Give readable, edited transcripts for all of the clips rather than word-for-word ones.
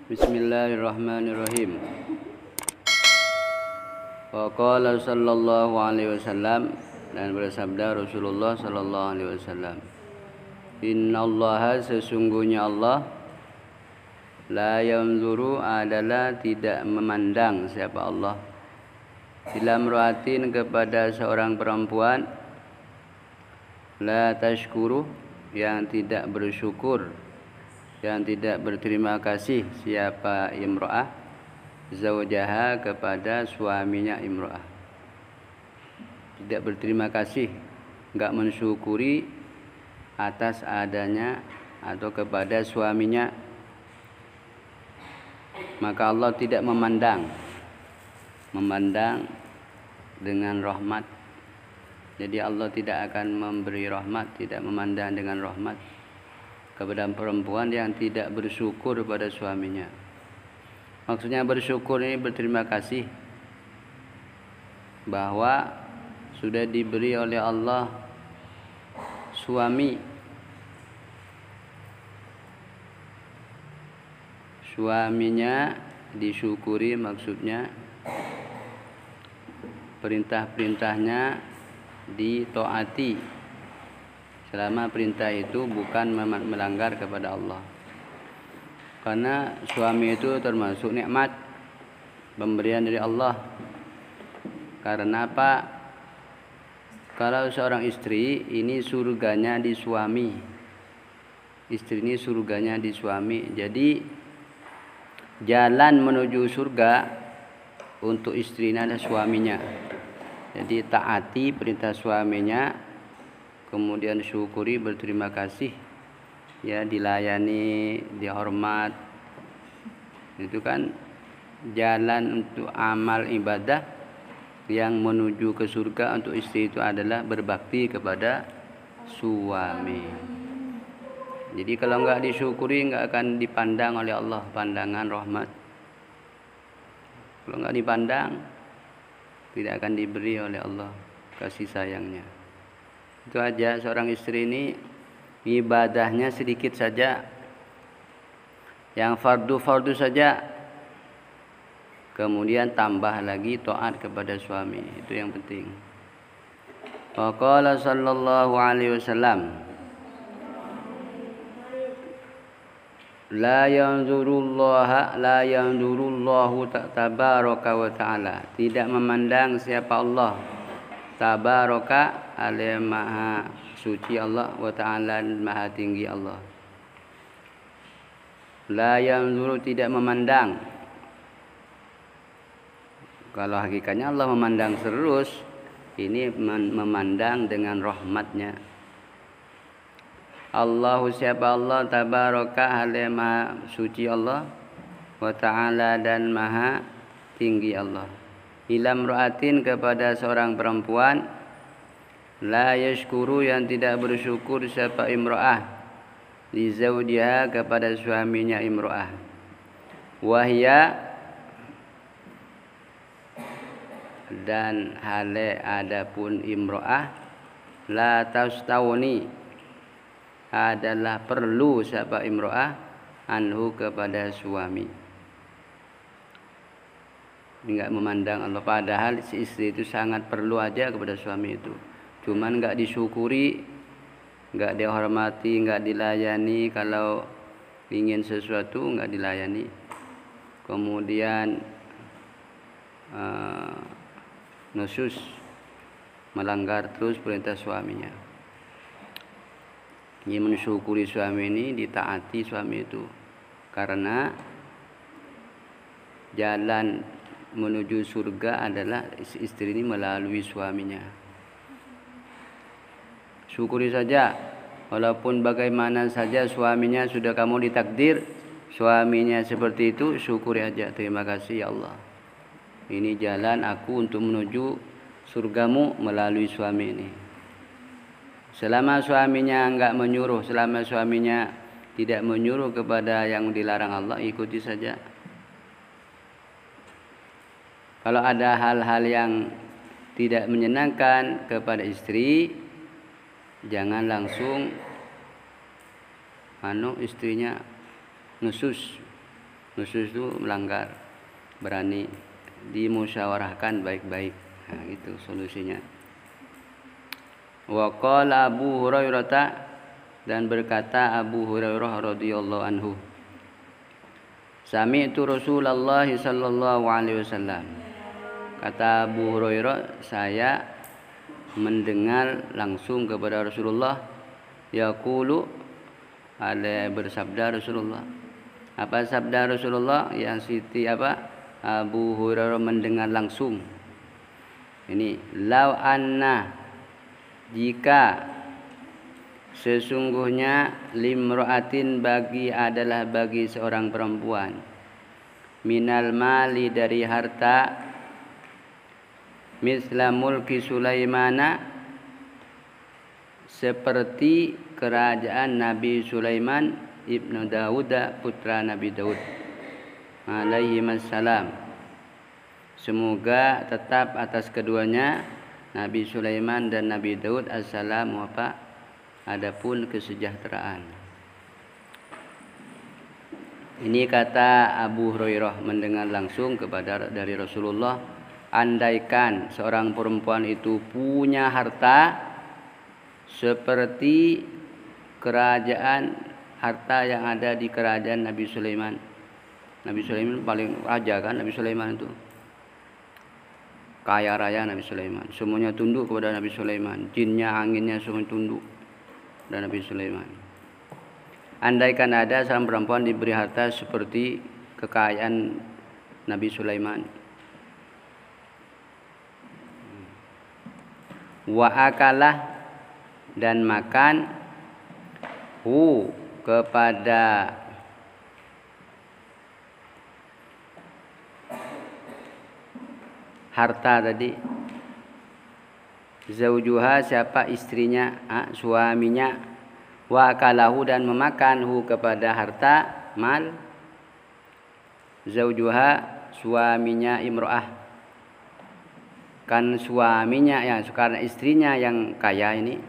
Bismillahirrahmanirrahim. Wa qala sallallahu alaihi wasallam, dan bersabda Rasulullah sallallahu alaihi wasallam, innallaha, sesungguhnya Allah, la yanzuru, adalah tidak memandang, siapa Allah, ila imra'atin, kepada seorang perempuan, la tashkuru, yang tidak bersyukur, yang tidak berterima kasih, siapa imra'ah, zaujaha, kepada suaminya imra'ah. Tidak berterima kasih, enggak mensyukuri atas adanya atau kepada suaminya, maka Allah tidak memandang dengan rahmat. Jadi Allah tidak akan memberi rahmat, tidak memandang dengan rahmat kepada perempuan yang tidak bersyukur pada suaminya. Maksudnya bersyukur ini berterima kasih bahwa sudah diberi oleh Allah suaminya disyukuri, maksudnya perintah-perintahnya ditaati selama perintah itu bukan melanggar kepada Allah. Karena suami itu termasuk nikmat, pemberian dari Allah. Karena apa? Kalau seorang istri ini surganya di suami, istri ini surganya di suami. Jadi jalan menuju surga untuk istri ini adalah suaminya. Jadi taati perintah suaminya, kemudian syukuri, berterima kasih, ya, dilayani, dihormat. Itu kan jalan untuk amal ibadah yang menuju ke surga untuk istri itu adalah berbakti kepada suami. Jadi kalau enggak disyukuri, enggak akan dipandang oleh Allah pandangan rahmat. Kalau enggak dipandang, tidak akan diberi oleh Allah kasih sayangnya. Itu aja, seorang istri ini ibadahnya sedikit saja, yang fardu-fardu saja, kemudian tambah lagi taat kepada suami. Itu yang penting. Wa qala sallallahu alaihi wasallam, la yanzurullahu tabaraka wa ta'ala, tidak memandang siapa Allah, tabaraka, Allah maha suci Allah, wa ta'ala, maha tinggi Allah. La yanzuru, tidak memandang. Kalau hakikatnya Allah memandang terus, ini memandang dengan rahmatnya. Allahu, siapa Allah, tabaraka, Allah maha suci Allah, wa ta'ala, dan maha tinggi Allah. Ila imra'atin, kepada seorang perempuan, la yashkuru, yang tidak bersyukur, siapa imra'ah, li zawjiha, kepada suaminya imra'ah. Wahya, dan hale adapun imra'ah, la tastawni, adalah perlu siapa imra'ah, anhu, kepada suami. Enggak memandang Allah, padahal si istri itu sangat perlu aja kepada suami itu. Cuman enggak disyukuri, enggak dihormati, enggak dilayani. Kalau ingin sesuatu enggak dilayani. Kemudian nusus, melanggar terus perintah suaminya. Ini mensyukuri suami ini, ditaati suami itu. Karena jalan menuju surga adalah istri ini melalui suaminya. Syukuri saja, walaupun bagaimana saja suaminya sudah kamu ditakdir suaminya seperti itu, syukuri aja. Terima kasih ya Allah, ini jalan aku untuk menuju surgamu melalui suami ini. Selama suaminya enggak menyuruh, selama suaminya tidak menyuruh kepada yang dilarang Allah, ikuti saja. Kalau ada hal-hal yang tidak menyenangkan kepada istri, jangan langsung istrinya nusus, nusyuz itu melanggar, berani dimusyawarahkan baik-baik. Nah, itu solusinya. Wa qala Abu Hurairah, dan berkata Abu Hurairah radhiyallahu anhu, sami'tu Rasulullah sallallahu alaihi wasallam. Kata Abu Hurairah, saya mendengar langsung kepada Rasulullah yaqulu, ada bersabda Rasulullah. Apa sabda Rasulullah yang Siti Abu Hurairah mendengar langsung? Ini, lau anna, jika sesungguhnya limra'atin, bagi seorang perempuan, minal mali, dari harta, misla mulki Sulaimana, seperti kerajaan Nabi Sulaiman ibnu Daud, putra Nabi Daud alaihi wassalam. Semoga tetap atas keduanya, Nabi Sulaiman dan Nabi Daud assalamu adapun kesejahteraan. Ini kata Abu Hurairah mendengar langsung dari Rasulullah, andaikan seorang perempuan itu punya harta seperti harta yang ada di kerajaan Nabi Sulaiman. Nabi Sulaiman paling raja kan, Nabi Sulaiman itu kaya raya. Nabi Sulaiman semuanya tunduk kepada Nabi Sulaiman, jinnya, anginnya semua tunduk kepada Nabi Sulaiman. Andaikan ada seorang perempuan diberi harta seperti kekayaan Nabi Sulaiman, wa akalah, dan makan kepada harta tadi, zaujuha, siapa istrinya, suaminya, wa akalahu, dan memakan kepada harta, mal, zaujuha, suaminya imro'ah, kan suaminya karena istrinya yang kaya, ini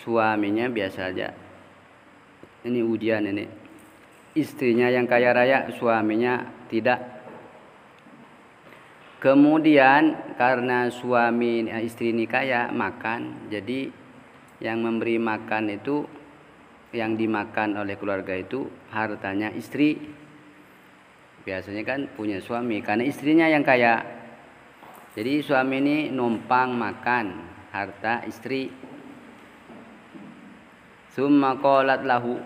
suaminya biasa aja. Ini ujian ini. Istrinya yang kaya raya, suaminya tidak. Kemudian karena istri ini kaya, makan. Jadi yang memberi makan itu, yang dimakan oleh keluarga itu hartanya istri. Biasanya kan punya suami, karena istrinya yang kaya. Jadi suami ini numpang makan harta istri. Summa qalat lahu,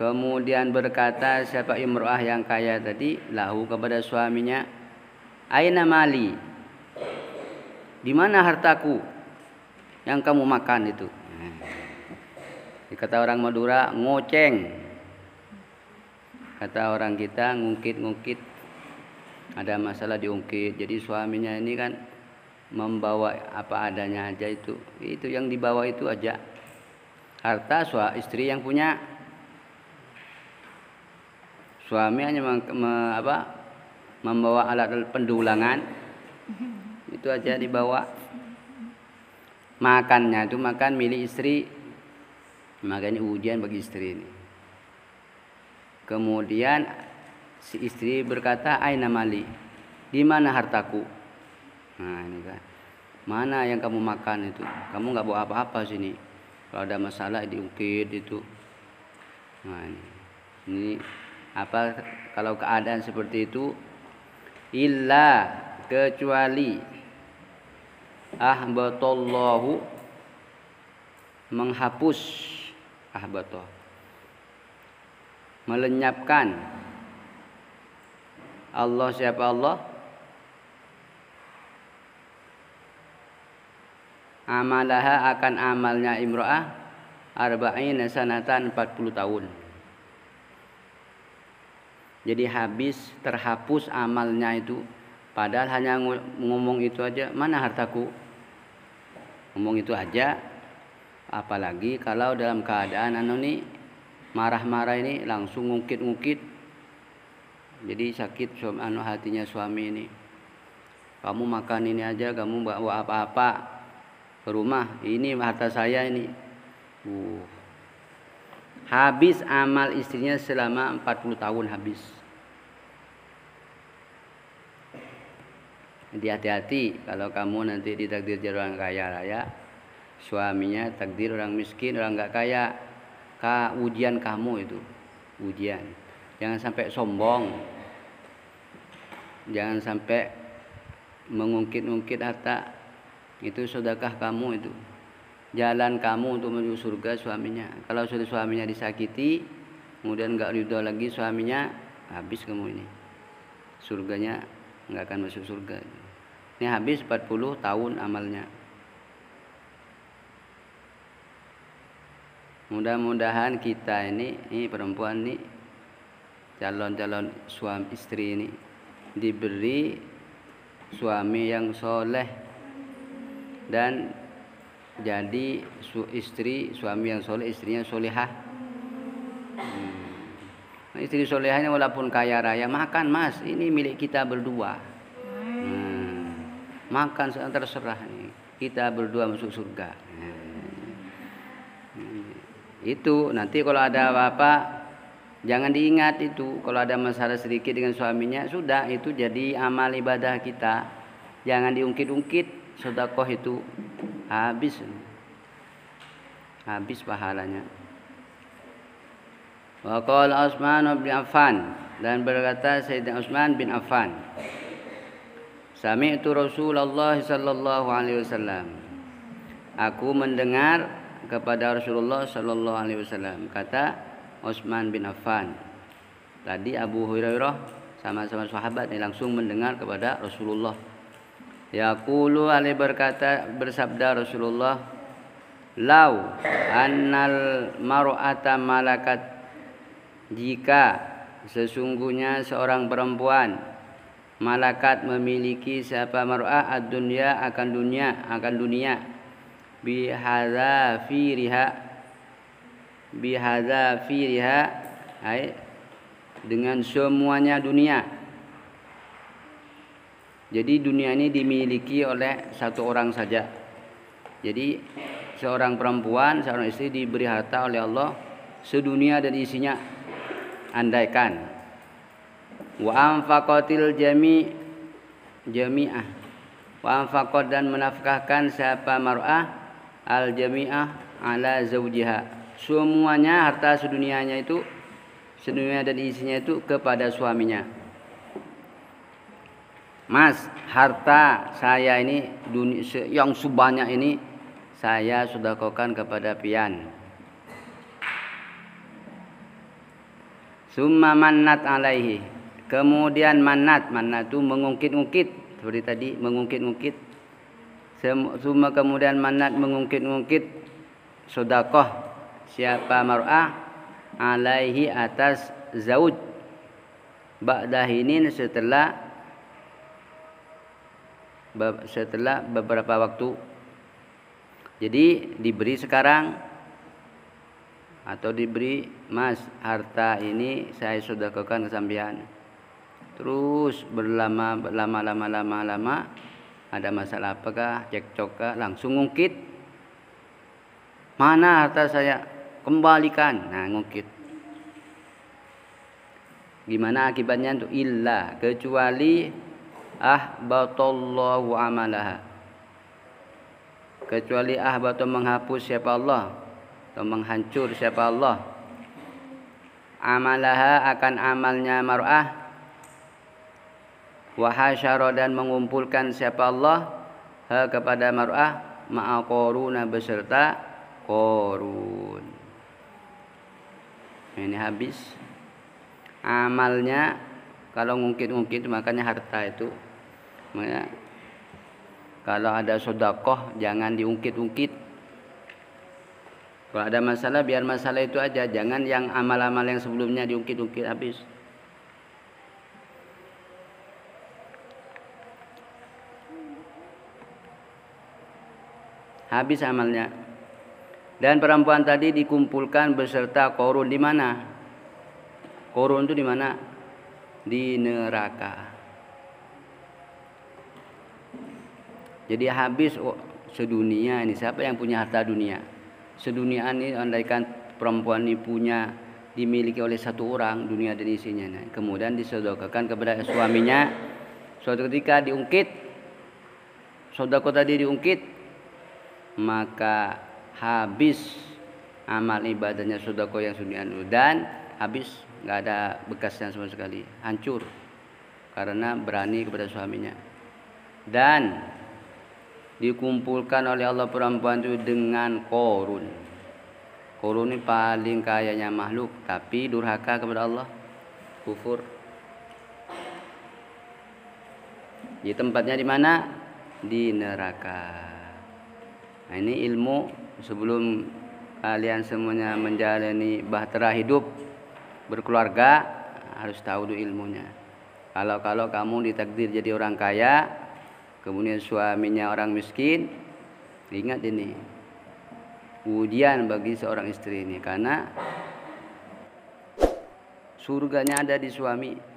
kemudian berkata siapa imro'ah yang kaya tadi, lahu, kepada suaminya, aina mali, di mana hartaku yang kamu makan itu. Kata orang Madura, ngoceng. Kata orang kita, ngungkit-ngungkit. Ada masalah diungkit. Jadi suaminya ini kan membawa apa adanya aja, itu yang dibawa itu aja. Harta istri yang punya. Suami hanya membawa alat pendulangan, itu aja dibawa. Makannya itu makan milik istri. Makanya ujian bagi istri ini. Kemudian si istri berkata, aina mali, di mana hartaku? Nah ini kan, mana yang kamu makan itu? Kamu nggak bawa apa-apa sini. Kalau ada masalah diungkit itu. Nah ini kalau keadaan seperti itu, illa, kecuali, ahbatallahu, menghapus, ahbatah, melenyapkan, Allah, siapa Allah, amalaha, akan amalnya imro'ah, arba'ina sanatan, 40 tahun. Jadi terhapus amalnya itu. Padahal hanya ngomong itu aja, mana hartaku, ngomong itu aja. Apalagi kalau dalam keadaan marah-marah ini, langsung ngungkit-ngungkit. Jadi sakit hatinya suami ini. Kamu makan ini aja, kamu bawa apa-apa ke rumah, ini harta saya ini. Habis amal istrinya selama 40 tahun habis. Jadi hati-hati kalau kamu nanti ditakdir jadi orang kaya raya, suaminya takdir orang miskin, orang nggak kaya. Ujian kamu itu, ujian. Jangan sampai sombong, jangan sampai mengungkit-ungkit harta. Itu sedekah kamu itu. Jalan kamu untuk menuju surga suaminya. Kalau sudah suaminya disakiti, kemudian nggak ridho lagi suaminya, habis kamu ini. Surganya nggak akan masuk surga. Ini habis 40 tahun amalnya. Mudah-mudahan kita ini perempuan ini, calon-calon suami istri ini diberi suami yang soleh dan jadi suami yang soleh, istrinya solehah. Istri solehah ini walaupun kaya raya, makan mas, ini milik kita berdua. Makan terserah nih, kita berdua masuk surga. Itu nanti kalau ada apa-apa jangan diingat itu. Kalau ada masalah sedikit dengan suaminya, sudah itu jadi amal ibadah kita. Jangan diungkit-ungkit. Sedekah itu habis pahalanya. Wa qala Utsman bin Affan, dan berkata Sayyidina Utsman bin Affan, sami'tu Rasulullah sallallahu alaihi wasallam. Aku mendengar kepada Rasulullah sallallahu alaihi wasallam. Kata Utsman bin Affan. Tadi Abu Hurairah sama-sama sahabat yang langsung mendengar kepada Rasulullah. Yaqulu alaihi berkata, bersabda Rasulullah, "Lau annal mar'ata malakat," jika sesungguhnya seorang perempuan malakat memiliki siapa mar'ah ad-dunya akan dunia bihadza firiha ay dengan semuanya dunia. Jadi dunia ini dimiliki oleh satu orang saja. Jadi seorang perempuan, seorang istri diberi harta oleh Allah sedunia dan isinya. Andaikan wa anfaqatil jami'ah wa anfaqat dan menafkahkan siapa mar'ah al jami'ah ala zaujiha, semuanya harta sedunianya itu, sedunia dan isinya itu kepada suaminya. Mas, harta saya ini yang sebanyak ini saya sedekahkan kepada pian. Summa mannat alaihi, kemudian manat itu mengungkit-ungkit, seperti tadi mengungkit-ungkit. Summa kemudian manat mengungkit-ungkit sedekah siapa mar'ah alaihi atas zauj ba'da hinin setelah beberapa waktu. Jadi diberi sekarang atau diberi, mas harta ini saya sedekahkan ke sampean. Terus lama ada masalah apakah, cekcokkah, langsung ngungkit, mana harta saya, kembalikan. Nah, ngungkit. Gimana akibatnya itu? Illa, kecuali ahbatallahu amalaha, kecuali ahbatu menghapus siapa Allah atau menghancur siapa Allah amalaha akan amalnya mar'ah, wa hasyara dan mengumpulkan siapa Allah kepada mar'ah ma'a qaruna beserta Qarun. Ini habis amalnya kalau ngungkit-ngungkit, makanya harta itu. Makanya kalau ada sedekah jangan diungkit-ungkit. Kalau ada masalah biar masalah itu aja, jangan yang amal-amal yang sebelumnya diungkit-ungkit habis. Habis amalnya. Dan perempuan tadi dikumpulkan beserta Qarun. Di mana? Qarun itu di mana? Di neraka. Jadi habis sedunia ini. Siapa yang punya harta dunia? Sedunia ini andaikan perempuan ini punya, dimiliki oleh satu orang dunia dan isinya, kemudian disedekahkan kepada suaminya, suatu ketika diungkit, sedekah tadi diungkit, maka habis amal ibadahnya sedekah yang sudah dan habis, nggak ada bekasnya sama sekali, hancur karena berani kepada suaminya. Dan dikumpulkan oleh Allah perempuan itu dengan Qarun. Qarun ini paling kayanya makhluk, tapi durhaka kepada Allah, kufur. Di tempatnya di mana? Di neraka. Nah, ini ilmu sebelum kalian semuanya menjalani bahtera hidup berkeluarga, harus tahu dulu ilmunya. Kalau kamu ditakdir jadi orang kaya, kemudian suaminya orang miskin, ingat ini ujian bagi seorang istri ini, karena surganya ada di suami.